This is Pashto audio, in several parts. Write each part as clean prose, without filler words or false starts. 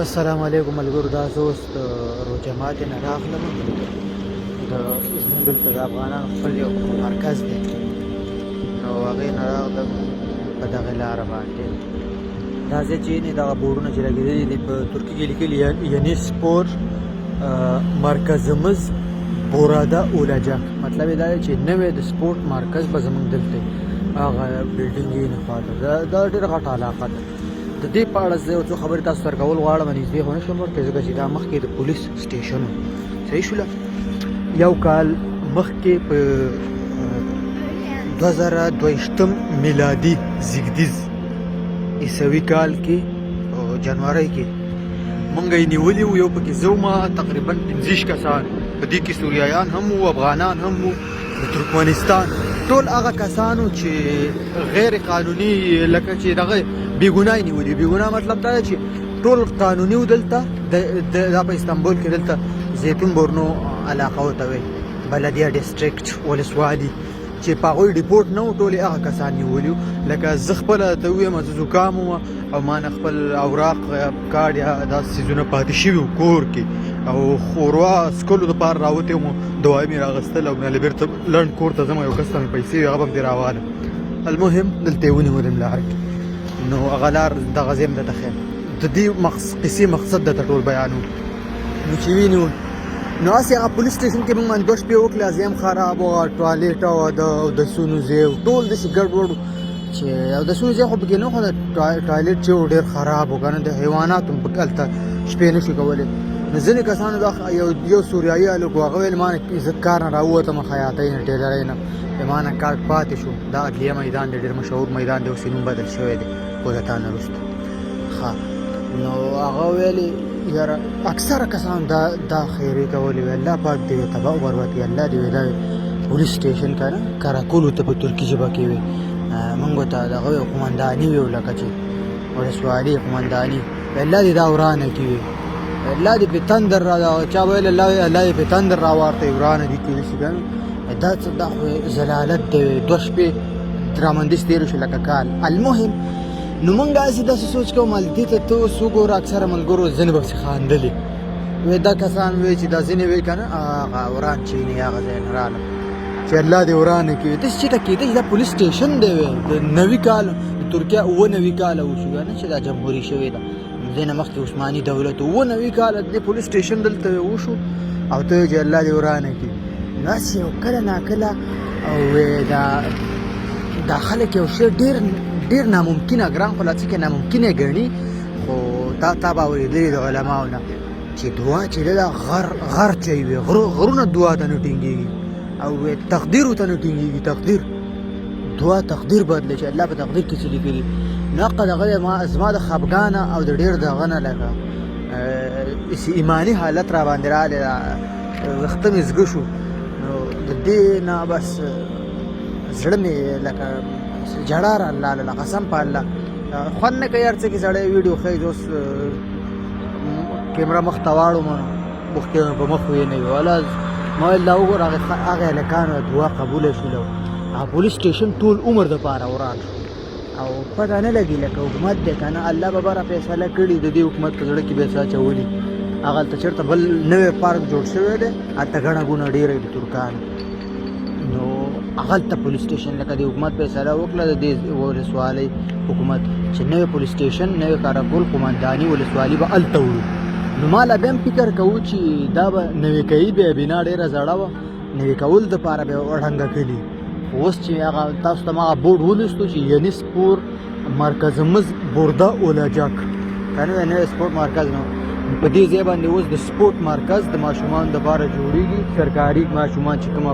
السلام علیکم ملګرو، دا زه اوس د روجماتې نه راغلم. زموږ دلته د افغانانو خپل یو مرکز دی، نو هغې نه راغلم په دغې لاره باندې. دا ځای چې یعنې دغه بورډونه چې لګېدلي دي په ترکي کې لیکلي یعنې سپور مرکزمز بوراده اولجک، مطلب یې دا دی چې نوی د سپورټ مرکز به زموږ دلته هغه بلډینګ یې نه خواته دا ډېره غټه علاقه ده. د دې په اړه زه یو څو خبرې تاسو سره کول غواړم، نږدې خو نه شم ورته ځکه چې دا مخکې د پولیس سټیشن و. صحیح شوله. یو کال مخکې په 2022 میلادي زیږدیز عیسوي کال کې جنورۍ کې مونږ یې نیولي وو. یو پکې زه وم، تقریبا 15 کسان، په دې کې سوریایان هم وو، افغانان هم وو، د ترکمنستان ټول هغه کسانو چې غیر قانوني لکه چې دغه بېګناه یې نیولي. بېګناه مطلب دا دی چې ټول قانوني و. دلته دا په استانبول کې دلته زیتون بورنو علاقه ورته وایي، بلدیه ډسټرکټ ولسوالي، چې په هغوی ډیپورټ نه وو، ټول یې هغه کسان نیولي وو. لکه زه خپله ته ووایم زه زکام وم او ما نه خپل اوراق کارډ یا داسې څیزونه پاتې شوي وو کور کې، او ښوروا څکلو دپاره راوتی وم، دوایي مې راغستل او بیا بېرته لنډ کور ته ځم. یو کس ته مې پیسې وې، هغه به مې دې راواله. المهم دلته یې ونیولم لاره کې، نو هغه لار دغه ځای م درته ښیم. د دې قصې مقصد درته ټول بیانوم. نو چې وینیول نو هسې هغه پولیس سټیشن کې موږ باندې 2 شپې وکړلې، ځای هم خراب وه، ټوالېټ او د اودسونو ځای ټول داسې ګډوډ و چې اودسونو ځای خو پکې نه خو د ټوالېټ چې و ډېر خراب و که نه، د حیوانات هم پکې هلته شپې نه شو کولی. نو ځینې کسانو دا یو سوریایي هلک و، هغه ویل ما نه زه کار نه راووتم، خیاطۍ نه، ټیلرۍ نه، ما نه کار پاتې شو. دا عدلیه میدان دی، ډېر مشهور میدان دی، اوس یې نوم بدل شوی دی کودتا نه وروسته. ښه، نو هغه ویلې یاره اکثره کسانو دا خیرې کولې، وی الله پاک دې وی تباه و برباد کړي، الله دې وی دا پولیس سټیشن که نه کراکول ورته په ترکي ژبه کې وی، موږ ورته دغه وی قمنداني ویو، لکه چې ولسوالي قمنداني، الله دې دا ورانه کړي وي، الله دې په تندر را چا ویل الله دې په تندر راوارته ورانه دي کړي شي. دا څه دا خو ضلالت دی. 2 شپې درامندیز تېرې شو لکه کال. المهم نو مونږ هسې داسې سوچ کوم دې ته ته اوس وګوره اکثره ملګرو ځینې به پسې خاندلې، وی دا کسان وی چې دا ځینې وی که نه هغه وران چینې هغه ځای نه رالم چې الله دې ورانه کړي. داسې چېرته کېدی چې دا پولیس سټیشن دی وی د 90 کال د ترکیه 90 کاله وشو که نه چې دا جمهوري شوې ده. دې نه مخکې عثماني دولت 90 کاله دې پولیس سټیشن دلته وشو او ته چې الله دې ورانه کړي. نو هسې یو کله ناکله دا خلک یو شی ډېر ناممکنه ګران خو لا څه کې ناممکنه ګڼي، خو تا به اورېدلي د علماو نه چې دعا چې ده غر چی وي، غرونه دعا ته نه ټینګېږي، او تقدیر ورته نه ټینګېږي. تقدیر دعا تقدیر بدلوي چې الله په تقدیر کې څه لیکلي. نو هغه دغه زما د خفګانه او د ډېر دغه نه لکه ایماني حالت را باندې راغلی، ویښته مې زږه شو. نو د دې نه بس زړه مې لکه جړه رالاله، قسم په الله خوند نه کوي هر څه کې سړی ویډیو ښیي. زه اوس کیمره مخ ته واړم، مخکې په مخ وینوي والا ما ویل دا وګوره هغه هلکانو دعا قبوله شوله. هغه پولیس سټیشن ټول عمر دپاره وران شو او پته نه لګي لکه حکومت دی که نه، الله به بره فیصله کړي د دې حکومت په زړه کې به څه اچولي. هغه هلته چېرته بل نوی پارک جوړ شوی دی، هلته ګڼه ګوڼه ډېره د ترکانو. نو هغلته پولیس سټیشن لکه د حکومت فیصله وکړه د دې ولسوالۍ حکومت چې نوی پولیس سټیشن نوی کاراکول قمنداني ولسوالي به هلته وړو. نو ما لا بیا هم فکر کوو چې دا به نوې کوي، بیا بنا ډېره زړه وه، نوې کولو دپاره به یې ړنګه کړي. خو اوس چې هغه تاسو ته ما هغه بورډ ولوستو چې یعنې سپور مرکزمز بورده اولجک که نه نوی سپورټ مرکز نو په دې ځای باندې اوس د سپورټ مرکز د ماشومانو دپاره جوړېږي. سرکاري ماشومان چې کومه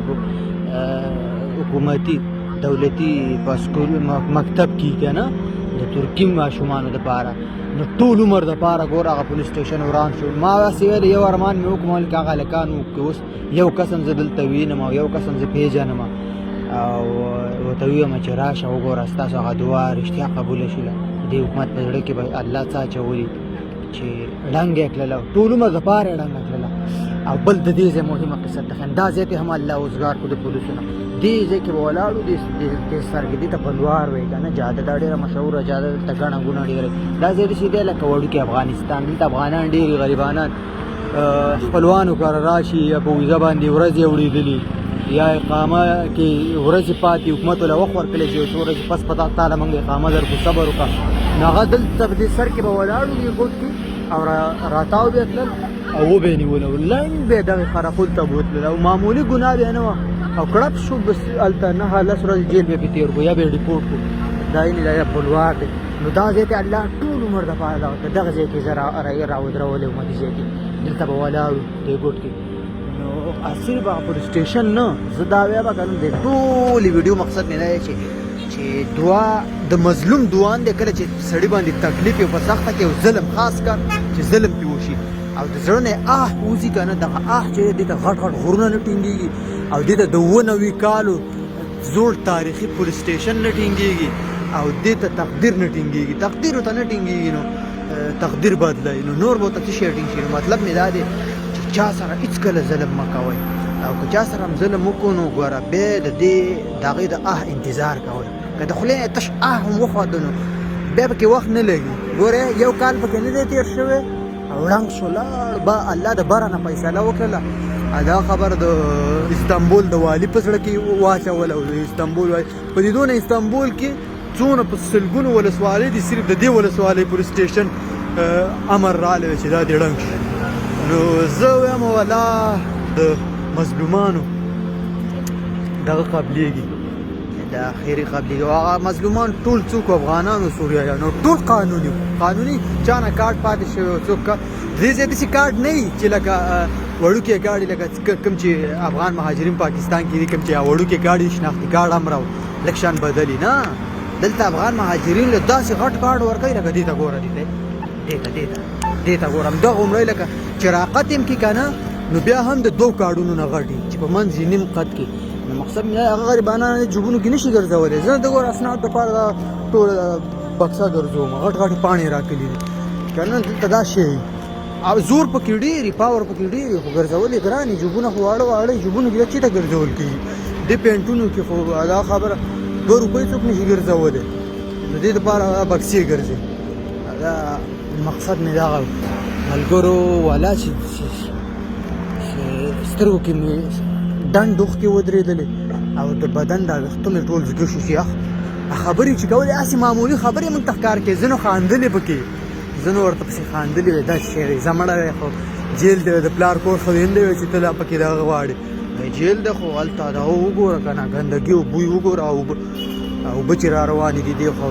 حکومتي دولتي په سکول مکتب کې که نه د ترکي ماشومانو دپاره، نو ټول عمر دپاره ګوره هغه پولیس سټیشن وران شو. ما هسې ویلې یو ارمان مې وکړم هلکه هغه هلکان وکړي. اوس یو قسم زه دلته وینم او یو قسم زه پېژنم او ورته ووایم چې راشه وګوره ستاسو هغه دعا رښتیا قبوله شوله، دې حکومت په زړه کې به الله څه اچولي چې ړنګ یې کړله، ټول عمر دپاره یې ړنګه کړله. او بل د دې ځای مهمه قصه ده دا ځای ته هم الله اوزګار کړو د پولیسو نه دې ځای کې به ولاړو دې سر کې دې ته بلوار وایي که نه جاده دا ډېره مشهوره جاده دلته ګڼه ګوڼه ډېره دا ځای داسې دی لکه وړوکی افغانستان دلته افغانان ډېرې غریبانان خپلوانو کره راشي یا په ویزه باندې ورځې وړېدلي یا اقامه کې ورځې پاتې حکومت وله وخت ورکړی چې یو څو ورځې پس په تاله موږ اقامه درکړو صبر وکړه نو هغه دلته په دې سر کې به ولاړو دې ګوټ کې او راتاو به تلل او وبه یې نیوله لنډ به یې دغې خرقول ته بوتلل او معمولي ګناه به یې نه وه او کړپ شو بس هلته 9-10 ورځې جیل به یې پرې تېر کړو یا به یې ریپورټ کړو دا یې دا بلوار دی نو دا ځای ته الله ټول عمر دپاره دا ورته دغه ځای کې زه راودرولې وم دې ځای کې دلته به ولاړو دې ګوټ کې نو صرف هغه پولیس سټیشن نه زه دا وایم که نه د ټولې ویډیو مقصد مې دا دی چې دعا د مظلوم دعا دی کله چې سړي باندې تکلیف یو په سخته کې او ظلم خاص کار چې ظلم پې وشي او د زړه نه وځي که نه دغه چې دې ته غټ غټ غرونه نه ټینګېږي او دې ته د 90 کالو زوړ تاریخي پولیس سټیشن نه ټینګېږي او دې ته تقدیر نه ټینګېږي تقدیر ورته نه ټینګېږي نو تقدیر بدلوي نو نور به ورته څه شی ټینګ شي مطلب مې دا دی چې چا سره هېڅکله ظلم مه کوئ او که چا سره هم ظلم وکړو نو ګوره بیا د هغې د انتظار کوئ که د خولې نه تش هم وخوته نو بیا پکې وخت نه لګي ګوره یو کال پکې نه دی تېر شوی او ړنګ شو لاړ الله د بره نه فیصله وکړله دا خبر د استانبول د والي په زړه کې واچوله او د استانبول والي په دې دونه استانبول کې څونه په سلګونو ولسوالۍ دي صرف د دې ولسوالۍ پولیس سټیشن امر راغلی چې دا دې ړنګ شي نو زه وایم والله د مظلومانو دغه قبلېږي د خیري قبلېږي او هغه مظلومان ټول څوک افغانانو سوریایانو ټول قانوني چا نه کارډ پاتې شوی او څوک دې ځای داسې کارډ نه وي چې لکه وړوکی ګاډي لکه کوم چې افغان مهاجرین پاکستان کې دي کوم چې وړوکی ګاډي شناختي کارډ هم راو لږ شان بدلي نه دلته افغان مهاجرین له داسې غټ کارډ ورکوي لکه دې ته ګوره دې ته ګوره همدغه عمرۍ لکه چې راقت یم کې که نه نو بیا هم د 2 کارډونو نه غټ چې په منځ یې نیم قد کې نو مقصد مې هغه غریبانان جوبونو کې نشي ګرځولی زه د ګوره اسناد دپاره دا ټوله بکسه ګرځوم غټ غټې پاڼې راکلي دي که نه دلته دا شی او زور پکې ډېرې پاور پکې ډېرې خو ګرځول یې ګران دي جوبونه خو واړه جوبونو کې چېرته ګرځول کېږي دې پینټونو کې خو دا خبره 2 روپۍ څوک نشي ګرځولی نو دې دپاره بکسې ګرځي دا مقصد مې دغه ملګرو والا چې سترګو کې مې ډنډ اوښکې ودرېدلې او د بدن دا ویښته مې ټول زګه شو چې خبرې چې کولې هسې معمولي خبرې موږ ته ښکار کوي ځینو خاندلې پکې ځینو ورته پسې خاندلې وې دا شی دی زه مړه دی خو جیل دی د پلار کور خویندې وې چې ته لا پکې دغه غواړې جیل دی خو هلته دغه وګوره که نه ګندګي او بوی وګوره اوبه چې را روانې دي دې خو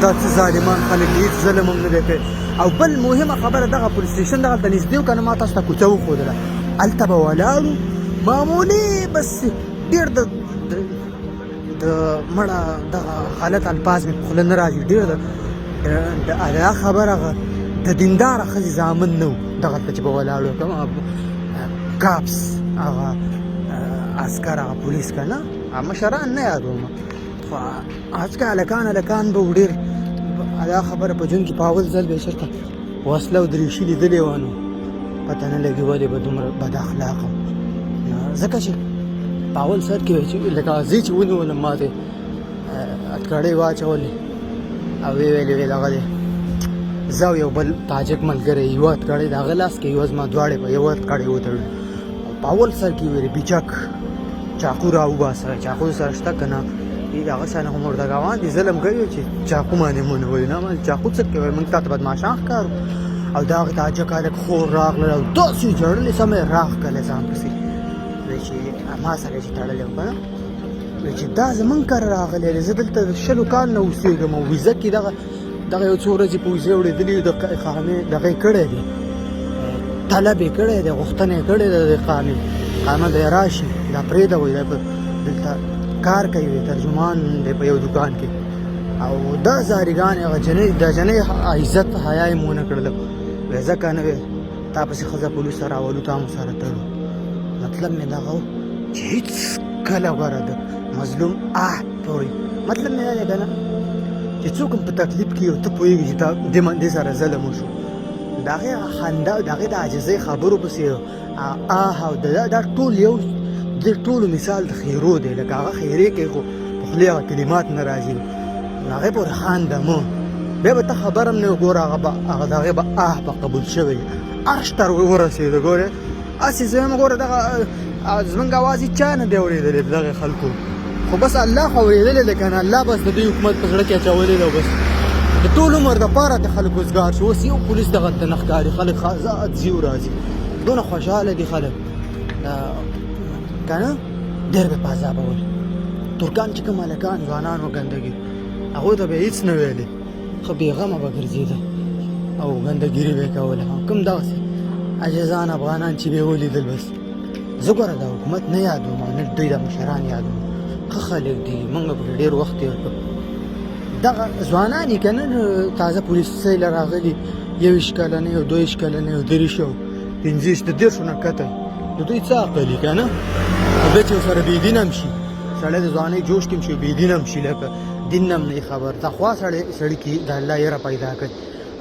دا څه ظالمان خلک دي هېڅ ظلم هم نه دی کړی او بل مهمه خبره دغه پولیس سټیشن دغلته نږدې و که نه ما تاسو ته کوڅه وښودله هلته به ولاړو معمولي بس ډېر د مړه دغه غلط الفاظ مې په خوله نه راځي ډېر دا خبره د دینداره ښځې زامن نه و دغلته چې به ولاړو کوم کاپس هغه عسکر هغه پولیس که نه مشران نه یادوم خو هسکه هلکان به و ډېر دا خبره په ژوند کې په اول ځل به یې چېرته وسله او دریشي لیدلې وه نو پته نه لګي ولې به دومره بد اخلاقه ځکه چې په اول سر کې لکه زه چې ونیولم ما ته اتکړۍ واچولې او ویلې دغه دی زه او یو بل تاجک ملګری یوه اتکړۍ د هغه لاس کې یوه زما دواړې په یوه اتکړۍ وتړو په اول سر کې ویلې بیچک چاقو راوباسه چاقو سره شته که نه هغه شانې خو مردګاوان دي ظلم کوي چې چاقو باندې مو نه وایي نه چاقو څه کوي موږ تا ته بدماشان ښکارو او د هغې تاجک هلک خور راغلل او داسې ژړلې سمې راښکلی ځان پسې وایي چې ما سره چې تړلی و که نه وایي چې دا زمونږ کره راغلی دی زه دلته 20 کال نه اوسېږم او ویزه کې دغه یو څو ورځې په ویزې وړېدلي د اقامې دغه یې کړی دی طلب یې کړی دی غوښتنه یې کړې ده د اقامه دی راشي دا پرېږده وایي دلته کار کوي ترجمان دی په یو دوکان کې او دا زاریګانې هغه د جنۍ عزت حیا یې مو نه کړله وایي ځکه نه وی تا پسې ښځه پولیسه راولو تا مو سره تړو مطلب مې دغه و چې هېڅ کله ګوره د مظلوم پورې مطلب مې دا دی که نه چې څوک هم په تکلیف کې او ته پوهېږي چې تا دې سره ظلم وشو دغه خندا دغه د عاجزۍ خبرو پسې او دا ټول یو د ټولو مثال د خیرو دی لکه هغه خیرې کوي خو په خولې هغه کلمات نه راځي هغې پورې خانده مو بیا به ته خبر هم نه وګوره هغه د هغې به په قبول شوی عرش ته ورسېده ګورې هسې زه هم ګوره دغه زمونږ اواز یې چا نه دی اورېدلی د دغې خلکو خو بس الله خو اورېدلی دی که نه الله بس د دوی حکومت په زړه کې اچولی دی بس د ټول عمر دپاره د خلک وزګار شو اوس یو پولیس دغه ته نه ښکاري خلک ازاد ځي او راځي دونه خوشحاله دي خلک که نه ډېر به په عذابول ترکان چې کوم هلکان ځوانان و ګندګي هغوی ته به یې هېڅ نه ویلې ښه بېغمه به ګرځېده او ګندګیري به یې کوله کوم دغسې عاجزان افغانان چې به یې ولیدل بس زه ګوره د حکومت نه یادوم او نه دوی د مشران یادوم ښه خلک دي موږ پرې ډېر وخت تېر کړ دغه ځوانان یې که نه تازه پولیسۍ له راغلي 21 کلنۍ او 22 کلنۍ او 30 او 50 د 30 نه کته د دوی څه عقل یي که نه بیا چې ورسره بېدین هم شي سړی د ځوانۍ جوش کې هم شي بېدین هم شي لکه دین نه هم نه خبر تقوا سړي کې د الله یره پیدا کړي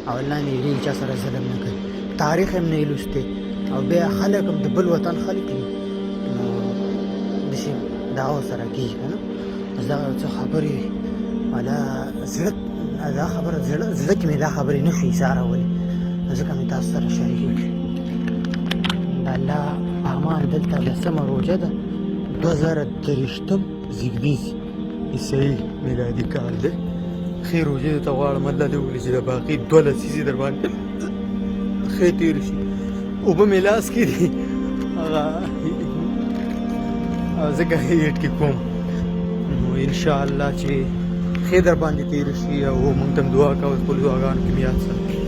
او الله نه یېرېږي چا سره ظلم نه کوي تاریخ هم نه یې لوستی او بیا خلک هم د بل وطن خلک دي نو داسې دعوا سره کېږي که نه دا څه خبرې والا زړه دا خبره زړه کې مې دا خبرې نه شي ایسارولې ځکه مې تاسو سره شریکې کړي د الله اعمال دلته 10مه روژه ده 2023 زیږدیز عیسوي میلادي کال دی ښې روژې درته غواړم الله دې وکړي چې د باقي 2 لسیزې در باندې ښې تېرې شي اوبه مې لاس کې دي هغه ځکه هیټ کې کوم نو انشاءالله چې ښې در باندې تېرې شي او موږ ته هم دعا کوئ خپلو دعاګانو کې مې یاد ساتئ